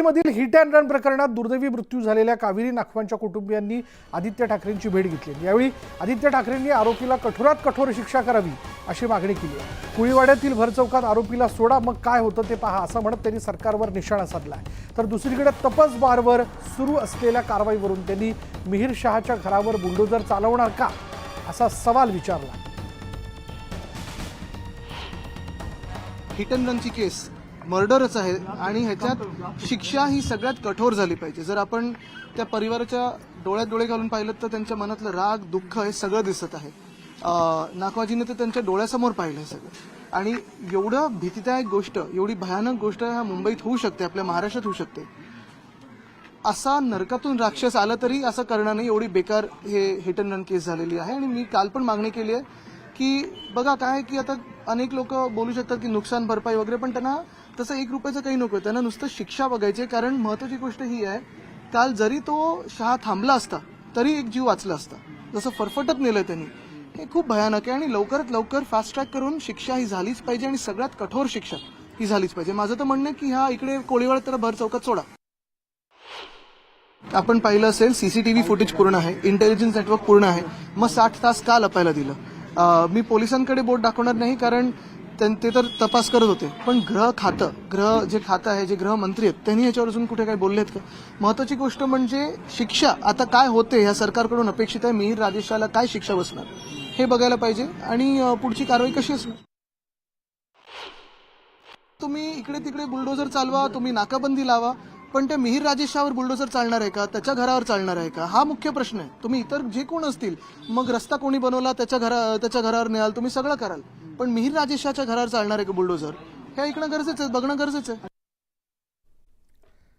मधील hit and run प्रकरणात दुर्दैवी मृत्यू झालेल्या कावेरी नाखवांच्या कुटुंबियांनी आदित्य ठाकरेंची भेट घेतली। यावेळी आदित्य ठाकरेंनी आरोपीला कठोरात कठोर शिक्षा करावी अशी मागणी केली आहे। कुळीवाड्यातील भरचौकात आरोपीला सोडा मग काय होतं ते पहा असं म्हणत त्यांनी सरकारवर निशाणा साधला आहे। तर दुसरीकडे तपस बारवर सुरू असलेल्या कारवाईवरून त्यांनी मिहिर शहाच्या घरावर बुलडोजर चालवणार का असा सवाल विचारला। हिट अँड रनची केस मर्डरच आहे आणि ह्याच्यात शिक्षा ही सगळ्यात कठोर झाली पाहिजे। जर आपण त्या परिवाराच्या डोळ्यात डोळे घालून पाहिलं तर त्यांच्या मनातलं राग दुःख हे सगळं दिसत आहे। नाखवाजीने तर त्यांच्या डोळ्यासमोर पाहिलं हे सगळं आणि एवढं भीतीदायक गोष्ट, एवढी भयानक गोष्ट ह्या मुंबईत होऊ शकते, आपल्या महाराष्ट्रात होऊ शकते। असा नरकातून राक्षस आला तरी असं करणार नाही, एवढी बेकार हे हिट अँड रन केस झालेली आहे। आणि मी काल पण मागणी केली आहे की बघा काय की आता अनेक लोक बोलू शकतात की नुकसान भरपाई वगैरे, पण त्यांना तसं 1 रुपयाचं काही नको, त्यांना नुसतं शिक्षा बघायची। कारण महत्वाची गोष्ट ही आहे, काल जरी तो शहा थांबला असता तरी एक जीव वाचला असता, जसं फरफटत नेलं त्यांनी, हे खूप भयानक आहे। आणि लवकरात लवकर फास्ट ट्रॅक करून शिक्षा ही झालीच पाहिजे आणि सगळ्यात कठोर शिक्षा ही झालीच पाहिजे। माझं तर म्हणणं आहे की ह्या इकडे कोळीवाड्यात तर भर चौकात सोडा। आपण पाहिलं असेल सीसीटीव्ही फुटेज पूर्ण आहे, इंटेलिजन्स नेटवर्क पूर्ण आहे, मग 60 तास का लपायला दिलं? मी पोलिसांकडे बोट दाखवणार नाही कारण ते तर तपास करत होते, पण गृह जे खातं आहे, जे गृहमंत्री आहेत, त्यांनी याच्यावर अजून कुठे काय बोललेत का? महत्वाची गोष्ट म्हणजे शिक्षा आता काय होते ह्या सरकारकडून अपेक्षित आहे। मिहिर राजेशाला काय शिक्षा बसणार हे बघायला पाहिजे आणि पुढची कारवाई कशी असणार। तुम्ही इकडे तिकडे बुलडोजर चालवा, तुम्ही नाकाबंदी लावा, पण त्या मिहिर राजेशावर बुलडोजर चालणार आहे का? त्याच्या घरावर चालणार आहे का? हा मुख्य प्रश्न आहे। तुम्ही इतर जे कोण असतील, मग रस्ता कोणी बनवला त्याच्या घरावर न्याल, तुम्ही सगळं कराल, पण मिहिर राजेशाच्या घरावर चालणार आहे का बुलडोजर? हे ऐकणं गरजेचं आहे, बघणं गरजेचं आहे।